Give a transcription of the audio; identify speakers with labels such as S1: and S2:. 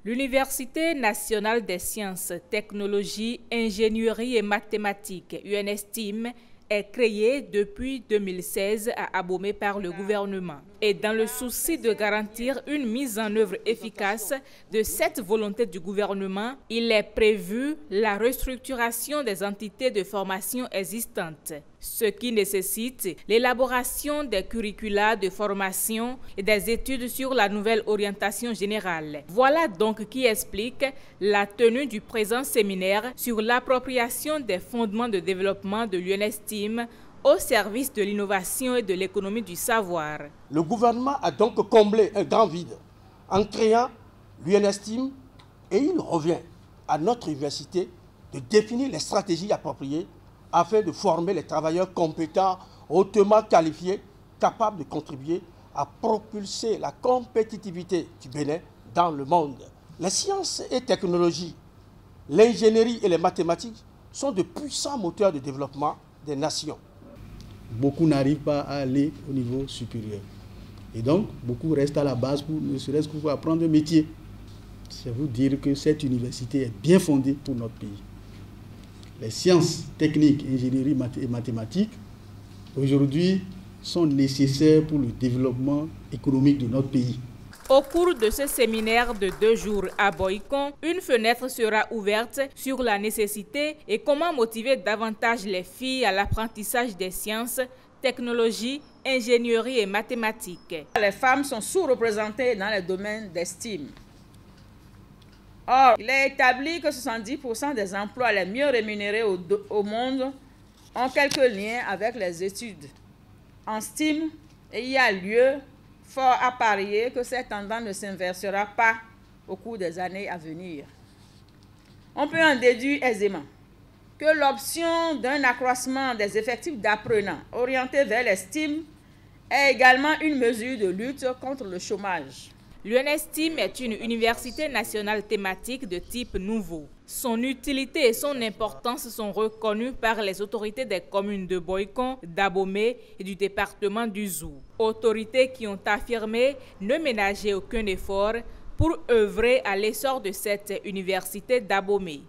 S1: L'Université nationale des sciences, technologies, ingénierie et mathématiques, UNSTIM, est créée depuis 2016 à Abomey par le gouvernement. Et dans le souci de garantir une mise en œuvre efficace de cette volonté du gouvernement, il est prévu la restructuration des entités de formation existantes, ce qui nécessite l'élaboration des curricula de formation et des études sur la nouvelle orientation générale. Voilà donc qui explique la tenue du présent séminaire sur l'appropriation des fondements de développement de l'UNSTIM au service de l'innovation et de l'économie du savoir.
S2: Le gouvernement a donc comblé un grand vide en créant l'UNSTIM et il revient à notre université de définir les stratégies appropriées afin de former les travailleurs compétents, hautement qualifiés, capables de contribuer à propulser la compétitivité du Bénin dans le monde. Les sciences et technologies, l'ingénierie et les mathématiques sont de puissants moteurs de développement des nations.
S3: Beaucoup n'arrivent pas à aller au niveau supérieur. Et donc, beaucoup restent à la base, ne serait-ce que pour apprendre un métier. C'est vous dire que cette université est bien fondée pour notre pays. Les sciences techniques, ingénierie et mathématiques, aujourd'hui, sont nécessaires pour le développement économique de notre pays.
S1: Au cours de ce séminaire de 2 jours à Boycon, une fenêtre sera ouverte sur la nécessité et comment motiver davantage les filles à l'apprentissage des sciences, technologies, ingénierie et mathématiques.
S4: Les femmes sont sous-représentées dans les domaines d'estime. Or, il est établi que 70% des emplois les mieux rémunérés au monde ont quelque lien avec les études en STEAM et il y a lieu fort à parier que cette tendance ne s'inversera pas au cours des années à venir. On peut en déduire aisément que l'option d'un accroissement des effectifs d'apprenants orientés vers les STEAM est également une mesure de lutte contre le chômage.
S1: L'UNSTIM est une université nationale thématique de type nouveau. Son utilité et son importance sont reconnues par les autorités des communes de Boycon, d'Abomey et du département du Zou. Autorités qui ont affirmé ne ménager aucun effort pour œuvrer à l'essor de cette université d'Abomey.